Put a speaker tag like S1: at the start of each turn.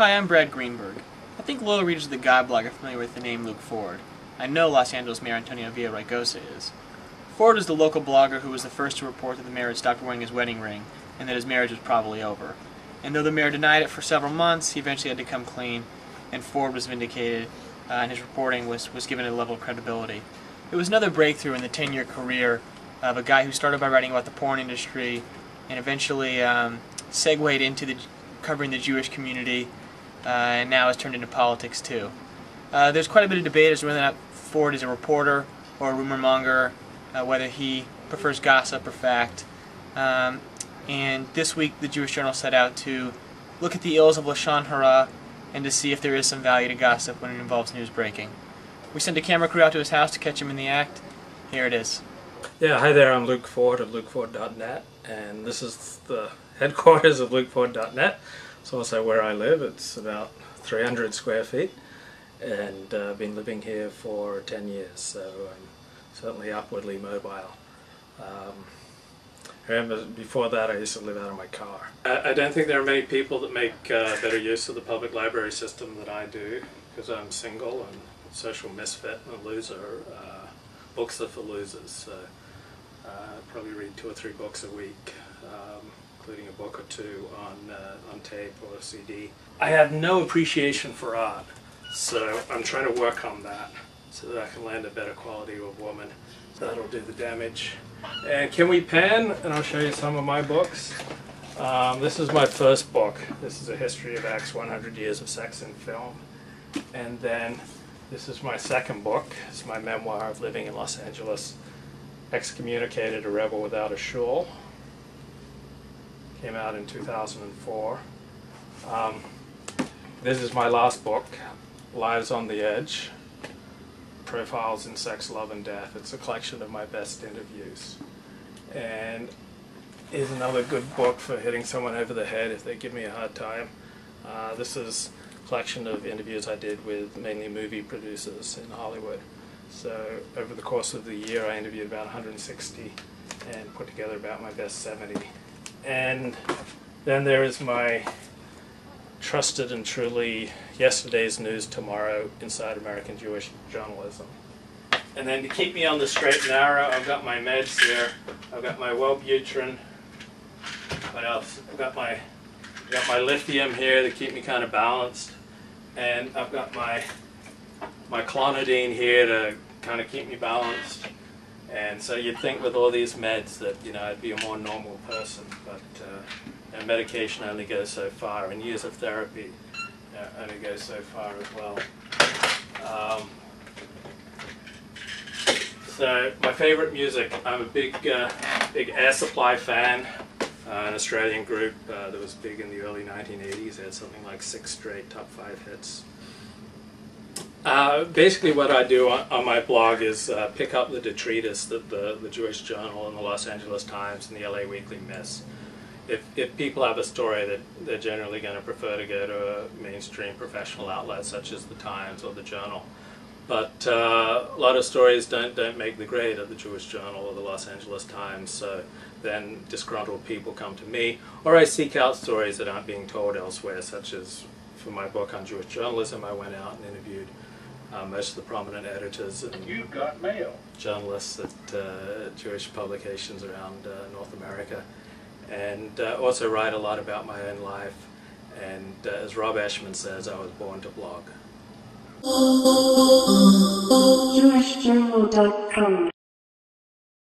S1: Hi, I'm Brad Greenberg. I think loyal readers of the Guy blog are familiar with the name Luke Ford. I know Los Angeles Mayor Antonio Villaraigosa is. Ford is the local blogger who was the first to report that the mayor had stopped wearing his wedding ring and that his marriage was probably over. And though the mayor denied it for several months, he eventually had to come clean, and Ford was vindicated, and his reporting was given a level of credibility. It was another breakthrough in the 10-year career of a guy who started by writing about the porn industry and eventually segued into covering the Jewish community, and now has turned into politics too. There's quite a bit of debate as to whether or not Ford is a reporter or a rumor monger, whether he prefers gossip or fact. And this week the Jewish Journal set out to look at the ills of Lashon Hara and to see if there is some value to gossip when it involves news breaking. We sent a camera crew out to his house to catch him in the act. Here it is.
S2: Yeah, hi there, I'm Luke Ford of LukeFord.net, and this is the headquarters of LukeFord.net. It's also where I live. It's about 300 square feet, and I've been living here for 10 years, so I'm certainly upwardly mobile. I remember before that I used to live out of my car. I don't think there are many people that make better use of the public library system than I do, because I'm single and social misfit and a loser. Books are for losers, so I probably read 2 or 3 books a week, including a book or 2 on tape or CD. I have no appreciation for art, so I'm trying to work on that so that I can land a better quality of woman. So that'll do the damage. And can we pan? And I'll show you some of my books. This is my first book. This is a history of Acts 100 Years of Sex in Film. And then this is my second book. It's my memoir of living in Los Angeles. Excommunicated, a rebel without a shul. Came out in 2004. This is my last book, Lives on the Edge. Profiles in Sex, Love, and Death. It's a collection of my best interviews. And is another good book for hitting someone over the head if they give me a hard time. This is a collection of interviews I did with mainly movie producers in Hollywood. So over the course of the year I interviewed about 160 and put together about my best 70. And then there is my trusted and truly yesterday's news tomorrow inside American Jewish journalism. And then to keep me on the straight and narrow, I've got my meds here. I've got my Wellbutrin. What else? I've got my lithium here to keep me kind of balanced, and I've got my clonidine here to kind of keep me balanced. And so you'd think with all these meds that, you know, I'd be a more normal person, but and medication only goes so far, and years of therapy only goes so far as well. So my favorite music, I'm a big Air Supply fan, an Australian group that was big in the early 1980s. They had something like 6 straight top 5 hits. Basically what I do on my blog is pick up the detritus that the Jewish Journal and the Los Angeles Times and the LA Weekly miss. If people have a story, that they're generally going to prefer to go to a mainstream professional outlet such as the Times or the Journal. But a lot of stories don't make the grade of the Jewish Journal or the Los Angeles Times, so then disgruntled people come to me, or I seek out stories that aren't being told elsewhere, such as for my book on Jewish journalism, I went out and interviewed most of the prominent editors and
S3: You've got mail.
S2: journalists at Jewish publications around North America, and also write a lot about my own life. And as Rob Eshman says, I was born to blog.
S4: JewishJournal.com